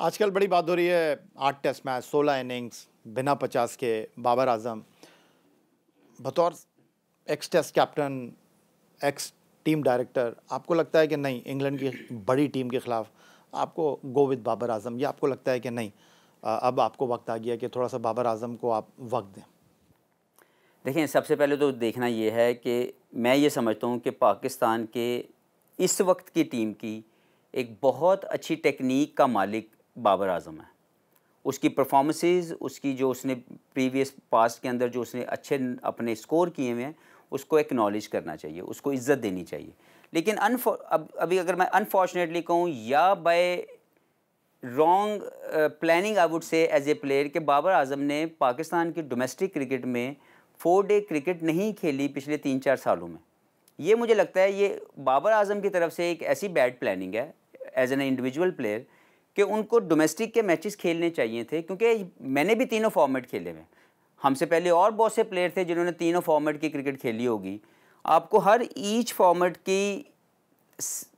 आजकल बड़ी बात हो रही है 8 टेस्ट मैच, 16 इनिंग्स, बिना 50 के बाबर आजम बतौर ex test captain, ex team director, आपको लगता है कि नहीं इंग्लैंड की बड़ी टीम के खिलाफ आपको गो विद बाबर आजम, या आपको लगता है कि नहीं अब आपको वक्त आ गया कि थोड़ा सा बाबर आजम को आप वक्त दें? देखें, सबसे पहले तो देखना ये है कि मैं ये समझता हूँ कि पाकिस्तान के इस वक्त की टीम की एक बहुत अच्छी टेक्निक का मालिक बाबर आजम है। उसकी परफॉर्मेंसेस, उसकी जो उसने प्रीवियस पास्ट के अंदर जो उसने अच्छे अपने स्कोर किए हुए हैं, उसको एक्नॉलेज करना चाहिए, उसको इज़्ज़त देनी चाहिए। लेकिन अभी अगर मैं अनफॉर्चुनेटली कहूँ या by wrong planning I would say as a player, कि बाबर आजम ने पाकिस्तान की डोमेस्टिक क्रिकेट में 4 डे क्रिकेट नहीं खेली पिछले 3-4 सालों में। ये मुझे लगता है ये बाबर आजम की तरफ से एक ऐसी बैड प्लानिंग है एज एन इंडिविजुअल प्लेयर कि उनको डोमेस्टिक के मैचेस खेलने चाहिए थे, क्योंकि मैंने भी तीनों फॉर्मेट खेले हुए। हमसे पहले और बहुत से प्लेयर थे जिन्होंने तीनों फॉर्मेट की क्रिकेट खेली होगी। आपको हर ईच फॉर्मेट की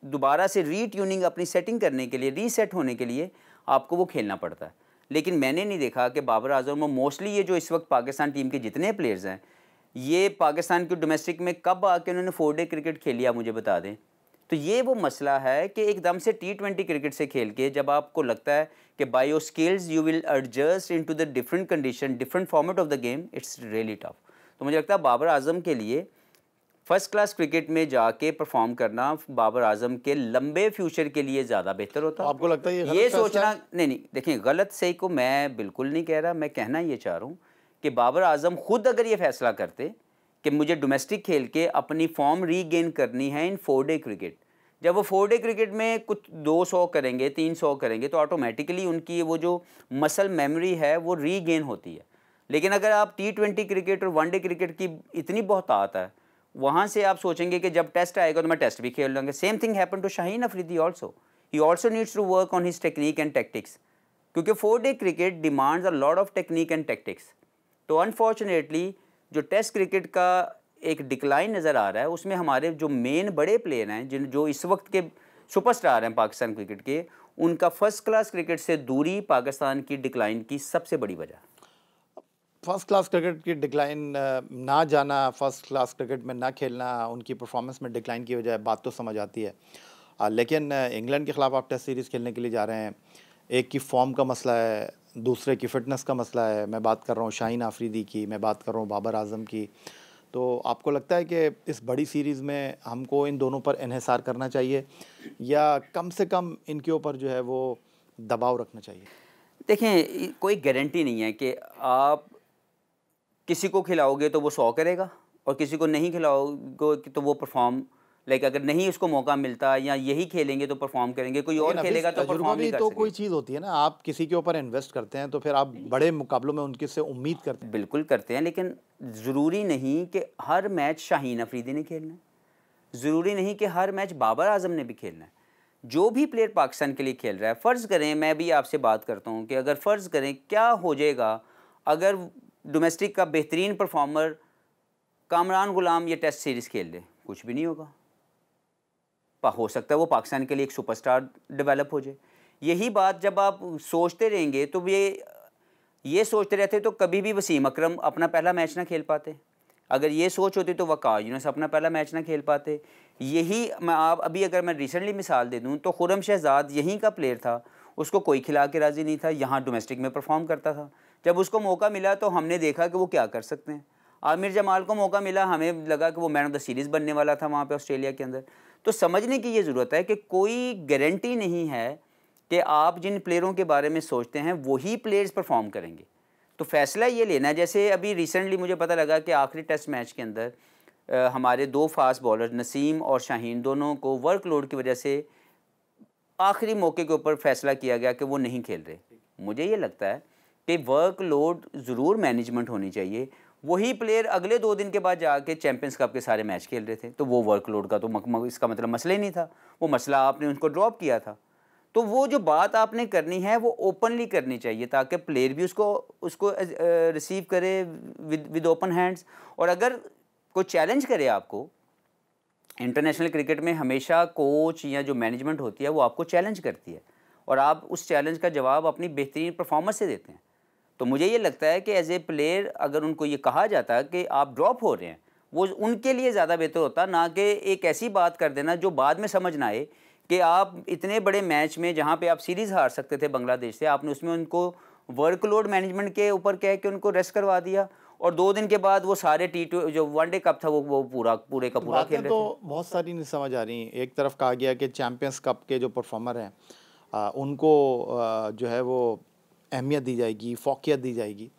दोबारा से रीट्यूनिंग, अपनी सेटिंग करने के लिए, रीसेट होने के लिए आपको वो खेलना पड़ता है। लेकिन मैंने नहीं देखा कि बाबर आजम और मोस्टली ये जो इस वक्त पाकिस्तान टीम के जितने प्लेयर्स हैं, ये पाकिस्तान की डोमेस्टिक में कब आके उन्होंने 4 डे क्रिकेट खेली, आप मुझे बता दें। तो ये वो मसला है कि एकदम से T20 क्रिकेट से खेल के जब आपको लगता है कि by your skills you will adjust into the different condition, different format of the game, it's really tough. तो मुझे लगता है बाबर आजम के लिए फर्स्ट क्लास क्रिकेट में जाके परफॉर्म करना बाबर आजम के लंबे फ्यूचर के लिए ज़्यादा बेहतर होता। तो आपको लगता है ये सोचना नहीं, देखिए गलत सही को मैं बिल्कुल नहीं कह रहा। मैं कहना ये चाह रहा हूँ कि बाबर आजम खुद अगर ये फैसला करते कि मुझे डोमेस्टिक खेल के अपनी फॉर्म रीगेन करनी है इन 4 डे क्रिकेट, जब वो 4 डे क्रिकेट में कुछ 200 करेंगे, 300 करेंगे, तो ऑटोमेटिकली उनकी वो जो मसल मेमोरी है वो रीगेन होती है। लेकिन अगर आप T20 क्रिकेट और 1 डे क्रिकेट की इतनी बहुत आता है, वहाँ से आप सोचेंगे कि जब टेस्ट आएगा तो मैं टेस्ट भी खेल लूँगा। Same thing happen to Shaheen Afridi also. He also needs to work on his technique and tactics, क्योंकि 4 day cricket demands a lot of technique and tactics. तो अनफॉर्चुनेटली जो टेस्ट क्रिकेट का एक डिक्लाइन नज़र आ रहा है, उसमें हमारे जो मेन बड़े प्लेयर हैं, जो इस वक्त के सुपरस्टार हैं पाकिस्तान क्रिकेट के, उनका फर्स्ट क्लास क्रिकेट से दूरी पाकिस्तान की डिक्लाइन की सबसे बड़ी वजह। फर्स्ट क्लास क्रिकेट की डिक्लाइन ना जाना, फर्स्ट क्लास क्रिकेट में ना खेलना, उनकी परफॉर्मेंस में डिक्लाइन की वजह, बात तो समझ आती है। लेकिन इंग्लैंड के ख़िलाफ़ आप टेस्ट सीरीज़ खेलने के लिए जा रहे हैं, एक की फॉर्म का मसला है, दूसरे की फ़िटनेस का मसला है। मैं बात कर रहा हूँ शाहीन आफरीदी की, मैं बात कर रहा हूँ बाबर आजम की। तो आपको लगता है कि इस बड़ी सीरीज़ में हमको इन दोनों पर इन्हिसार करना चाहिए, या कम से कम इनके ऊपर जो है वो दबाव रखना चाहिए? देखें, कोई गारंटी नहीं है कि आप किसी को खिलाओगे तो वो 100 करेगा और किसी को नहीं खिलाओगे तो वो परफॉर्म, लाइक अगर नहीं उसको मौका मिलता या यही खेलेंगे तो परफॉर्म करेंगे, कोई और खेलेगा तो परफॉर्म नहीं कर तो सकेगा। कोई चीज़ होती है ना, आप किसी के ऊपर इन्वेस्ट करते हैं तो फिर आप बड़े मुकाबलों में उनके से उम्मीद करते हैं। बिल्कुल करते हैं, लेकिन ज़रूरी नहीं कि हर मैच शाहीन अफरीदी ने खेलना है, ज़रूरी नहीं कि हर मैच बाबर आजम ने भी खेलना है। जो भी प्लेयर पाकिस्तान के लिए खेल रहा है, फ़र्ज़ करें, मैं भी आपसे बात करता हूँ कि अगर फ़र्ज़ करें क्या हो जाएगा अगर डोमेस्टिक का बेहतरीन परफॉर्मर कामरान गुलाम ये टेस्ट सीरीज़ खेल ले, कुछ भी नहीं होगा। हो सकता है वो पाकिस्तान के लिए एक सुपरस्टार डेवलप हो जाए। यही बात जब आप सोचते रहेंगे तो ये सोचते रहते तो कभी भी वसीम अकरम अपना पहला मैच ना खेल पाते। अगर ये सोच होती तो वक़ार यूनुस अपना पहला मैच ना खेल पाते। यही मैं आप अभी अगर मैं रिसेंटली मिसाल दे दूँ तो खुर्रम शहज़ाद यहीं का प्लेयर था, उसको कोई खिला के राज़ी नहीं था, यहाँ डोमेस्टिक में परफॉर्म करता था। जब उसको मौका मिला तो हमने देखा कि वो क्या कर सकते हैं। आमिर जमाल को मौका मिला, हमें लगा कि वो मैन ऑफ द सीरीज़ बनने वाला था वहाँ पे ऑस्ट्रेलिया के अंदर। तो समझने की ये ज़रूरत है कि कोई गारंटी नहीं है कि आप जिन प्लेयरों के बारे में सोचते हैं वही प्लेयर्स परफॉर्म करेंगे। तो फ़ैसला ये लेना है, जैसे अभी रिसेंटली मुझे पता लगा कि आखिरी टेस्ट मैच के अंदर हमारे 2 फास्ट बॉलर नसीम और शाहीन दोनों को वर्कलोड की वजह से आखिरी मौके के ऊपर फ़ैसला किया गया कि वो नहीं खेल रहे। मुझे ये लगता है कि वर्कलोड ज़रूर मैनेजमेंट होनी चाहिए। वही प्लेयर अगले 2 दिन के बाद जाके चैंपियंस कप के सारे मैच खेल रहे थे, तो वो वर्कलोड का तो इसका मतलब मसला ही नहीं था, वो मसला आपने उनको ड्रॉप किया था। तो वो जो बात आपने करनी है वो ओपनली करनी चाहिए ताकि प्लेयर भी उसको रिसीव करे विद ओपन हैंड्स। और अगर कोई चैलेंज करे आपको, इंटरनेशनल क्रिकेट में हमेशा कोच या जो मैनेजमेंट होती है वो आपको चैलेंज करती है, और आप उस चैलेंज का जवाब अपनी बेहतरीन परफॉर्मेंस से देते हैं। तो मुझे ये लगता है कि एज ए प्लेयर अगर उनको ये कहा जाता कि आप ड्रॉप हो रहे हैं, वो उनके लिए ज़्यादा बेहतर होता, ना कि एक ऐसी बात कर देना जो बाद में समझ ना आए कि आप इतने बड़े मैच में जहाँ पे आप सीरीज़ हार सकते थे बांग्लादेश से, आपने उसमें उनको वर्कलोड मैनेजमेंट के ऊपर कह के उनको रेस्ट करवा दिया और 2 दिन के बाद वो सारे जो वनडे कप था वो पूरे का पूरा खेल बातें रहे तो थे। बहुत सारी नहीं समझ आ रही। एक तरफ कहा गया कि चैम्पियंस कप के जो परफॉर्मर हैं उनको जो है वो अहमियत दी जाएगी, फोकियत दी जाएगी,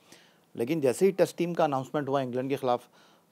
लेकिन जैसे ही टेस्ट टीम का अनाउंसमेंट हुआ इंग्लैंड के ख़िलाफ़,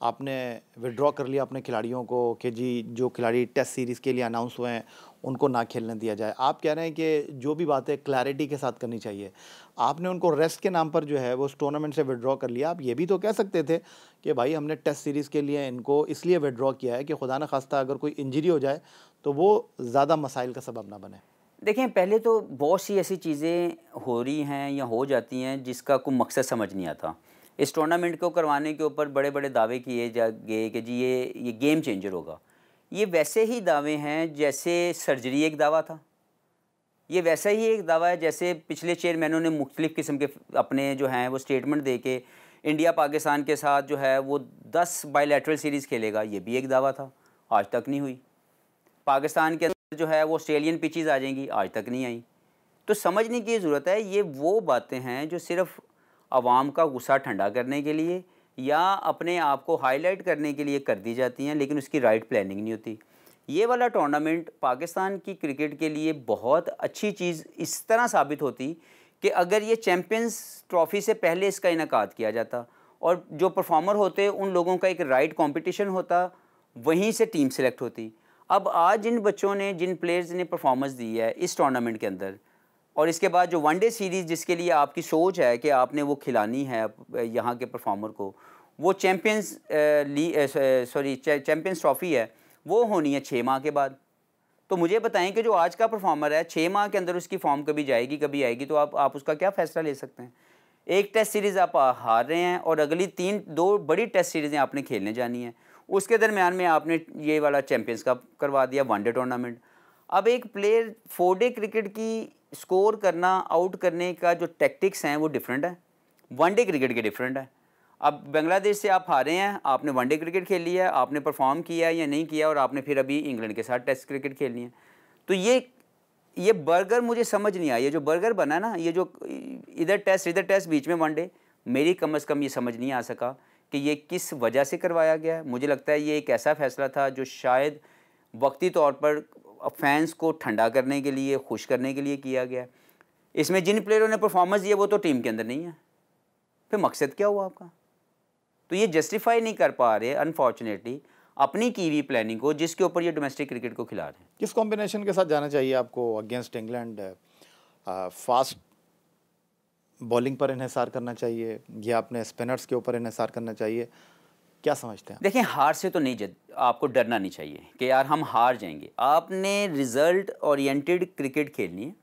आपने विड्रॉ कर लिया अपने खिलाड़ियों को कि जी जो खिलाड़ी टेस्ट सीरीज़ के लिए अनाउंस हुए हैं उनको ना खेलने दिया जाए। आप कह रहे हैं कि जो भी बातें क्लैरिटी के साथ करनी चाहिए, आपने उनको रेस्ट के नाम पर जो है वो उस टूर्नामेंट से विड्रॉ कर लिया। आप ये भी तो कह सकते थे कि भाई हमने टेस्ट सीरीज़ के लिए इनको इसलिए विड्रॉ किया है कि खुदा न खास्ता अगर कोई इंजरी हो जाए तो वो ज़्यादा मसाइल का सबब ना बने। देखें, पहले तो बहुत सी ऐसी चीज़ें हो रही हैं या हो जाती हैं जिसका कोई मकसद समझ नहीं आता। इस टूर्नामेंट को करवाने के ऊपर बड़े बड़े दावे किए जा गए कि जी ये गेम चेंजर होगा। ये वैसे ही दावे हैं जैसे सर्जरी एक दावा था, ये वैसा ही एक दावा है जैसे पिछले चेयरमैनों ने मुख्तलिफ़ किस्म के अपने जो हैं वो स्टेटमेंट दे के इंडिया पाकिस्तान के साथ जो है वो 10 बायलैटरल सीरीज़ खेलेगा, ये भी एक दावा था, आज तक नहीं हुई। पाकिस्तान के अंदर जो है वो ऑस्ट्रेलियन पिचेज़ आ जाएंगी, आज तक नहीं आई। तो समझने की ज़रूरत है, ये वो बातें हैं जो सिर्फ़ आवाम का गुस्सा ठंडा करने के लिए या अपने आप को हाईलाइट करने के लिए कर दी जाती हैं, लेकिन उसकी राइट प्लानिंग नहीं होती। ये वाला टूर्नामेंट पाकिस्तान की क्रिकेट के लिए बहुत अच्छी चीज़ इस तरह साबित होती कि अगर ये चैम्पियंस ट्रॉफ़ी से पहले इसका इनेकाद किया जाता और जो परफॉर्मर होते उन लोगों का एक राइट कंपटीशन होता, वहीं से टीम सेलेक्ट होती। अब आज जिन बच्चों ने, जिन प्लेयर्स ने परफॉर्मेंस दी है इस टूर्नामेंट के अंदर, और इसके बाद जो वनडे सीरीज़ जिसके लिए आपकी सोच है कि आपने वो खिलानी है यहाँ के परफॉर्मर को, वो चैम्पियंस ट्रॉफ़ी है, वो होनी है 6 माह के बाद। तो मुझे बताएं कि जो आज का परफॉर्मर है 6 माह के अंदर उसकी फॉर्म कभी जाएगी कभी आएगी, तो आप उसका क्या फ़ैसला ले सकते हैं? एक टेस्ट सीरीज़ आप हार रहे हैं और अगली 2 बड़ी टेस्ट सीरीज़ें आपने खेलने जानी हैं, उसके दरमियान में आपने ये वाला चैम्पियंस कप करवा दिया, वनडे टूर्नामेंट। अब एक प्लेयर 4 डे क्रिकेट की स्कोर करना, आउट करने का जो टैक्टिक्स हैं वो डिफरेंट है, वनडे क्रिकेट के डिफरेंट है। अब बांग्लादेश से आप हारे हैं, आपने वनडे क्रिकेट खेल लिया, आपने परफॉर्म किया या नहीं किया, और आपने फिर अभी इंग्लैंड के साथ टेस्ट क्रिकेट खेलनी है। तो ये बर्गर मुझे समझ नहीं आया, ये जो बर्गर बना ना, ये जो इधर टेस्ट बीच में वनडे, मेरी कम से कम ये समझ नहीं आ सका कि ये किस वजह से करवाया गया है। मुझे लगता है ये एक ऐसा फ़ैसला था जो शायद वक्ती तौर पर फैंस को ठंडा करने के लिए, खुश करने के लिए किया गया। इसमें जिन प्लेयरों ने परफॉर्मेंस दी है वो तो टीम के अंदर नहीं है, फिर मकसद क्या हुआ आपका? तो ये जस्टिफाई नहीं कर पा रहे अनफॉर्चुनेटली अपनी की हुई प्लानिंग को, जिसके ऊपर ये डोमेस्टिक क्रिकेट को खिला रहे हैं। किस कॉम्बिनेशन के साथ जाना चाहिए आपको अगेंस्ट इंग्लैंड? फास्ट बॉलिंग पर इन्हिसार करना चाहिए या अपने स्पिनर्स के ऊपर इन्हिसार करना चाहिए, क्या समझते हैं? देखें, हार से तो नहीं आपको डरना नहीं चाहिए कि यार हम हार जाएंगे। आपने रिज़ल्ट ओरिएंटेड क्रिकेट खेलनी है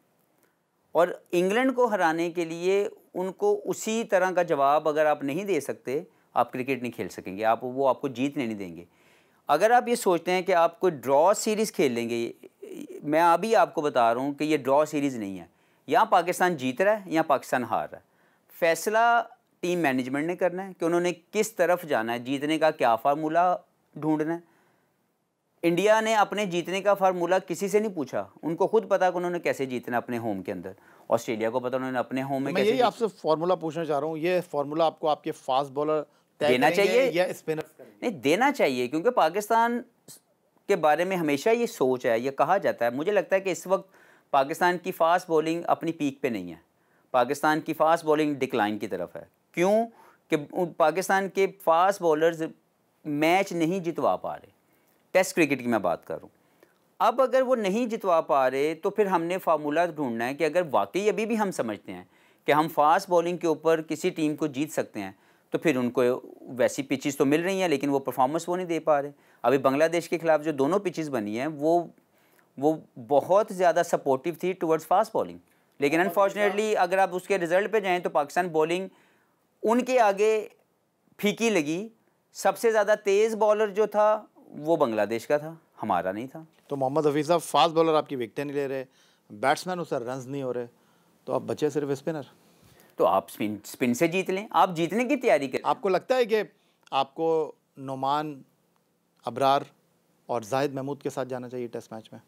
और इंग्लैंड को हराने के लिए उनको उसी तरह का जवाब अगर आप नहीं दे सकते, आप क्रिकेट नहीं खेल सकेंगे, वो आपको जीतने नहीं देंगे। अगर आप ये सोचते हैं कि आप कोई ड्रॉ सीरीज़ खेल लेंगे, मैं अभी आपको बता रहा हूँ कि ये ड्रॉ सीरीज़ नहीं है। यहाँ पाकिस्तान जीत रहा है, यहाँ पाकिस्तान हार रहा है। फैसला टीम मैनेजमेंट ने करना है कि उन्होंने किस तरफ जाना है, जीतने का क्या फार्मूला ढूंढना है। इंडिया ने अपने जीतने का फार्मूला किसी से नहीं पूछा, उनको खुद पता कि उन्होंने कैसे जीतना अपने होम के अंदर। ऑस्ट्रेलिया को पता उन्होंने अपने होम में मैं यही आपसे फार्मूला पूछना चाह रहा हूँ, ये फार्मूला आपको आपके फास्ट बॉलर देना चाहिए या स्पिनर्स करेंगे? नहीं, देना चाहिए, क्योंकि पाकिस्तान के बारे में हमेशा ये सोच है, ये कहा जाता है। मुझे लगता है कि इस वक्त पाकिस्तान की फ़ास्ट बॉलिंग अपनी पीक पे नहीं है, पाकिस्तान की फ़ास्ट बॉलिंग डिक्लाइन की तरफ है। क्यों? कि पाकिस्तान के फास्ट बॉलर्स मैच नहीं जितवा पा रहे। टेस्ट क्रिकेट की मैं बात कर रहा हूँ। अब अगर वो नहीं जितवा पा रहे तो फिर हमने फार्मूला ढूंढना है कि अगर वाकई अभी भी हम समझते हैं कि हम फास्ट बॉलिंग के ऊपर किसी टीम को जीत सकते हैं, तो फिर उनको वैसी पिचेस तो मिल रही हैं, लेकिन वो परफॉर्मेंस वो नहीं दे पा रहे। अभी बांग्लादेश के खिलाफ जो दोनों पिचेस बनी हैं वो बहुत ज़्यादा सपोर्टिव थी टुवर्ड्स फास्ट बॉलिंग, लेकिन अनफॉर्चुनेटली अगर आप उसके रिज़ल्ट पे जाएं तो पाकिस्तान बॉलिंग उनके आगे फीकी लगी। सबसे ज़्यादा तेज़ बॉलर जो था वो बांग्लादेश का था, हमारा नहीं था। तो मोहम्मद हफीज़ साहब फास्ट बॉलर आपकी विकेटें नहीं ले रहे, बैट्समैन उससे रन्स नहीं हो रहे, तो अब बचे सिर्फ स्पिनर। तो आप स्पिन से जीत लें, आप जीतने की तैयारी करें। आपको लगता है कि आपको नुमान, अबरार और जाहिद महमूद के साथ जाना चाहिए टेस्ट मैच में?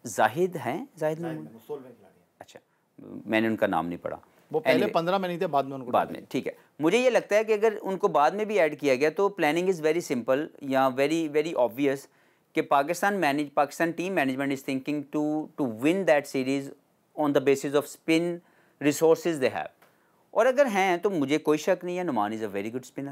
जाहिद हैं, जाहिद महमूद, 16वें खिलाड़ी हैं। अच्छा, मैंने उनका नाम नहीं पढ़ा। वो पहले Anyway, 15 में नहीं थे, बाद में उनको बाद में, ठीक है। मुझे ये लगता है कि अगर उनको बाद में भी ऐड किया गया तो प्लानिंग इज़ वेरी सिंपल या वेरी वेरी ऑब्वियस कि Pakistan team management is thinking to win that series on the basis of spin resources they have. और अगर हैं तो मुझे कोई शक नहीं है, Noman is a very good spinner.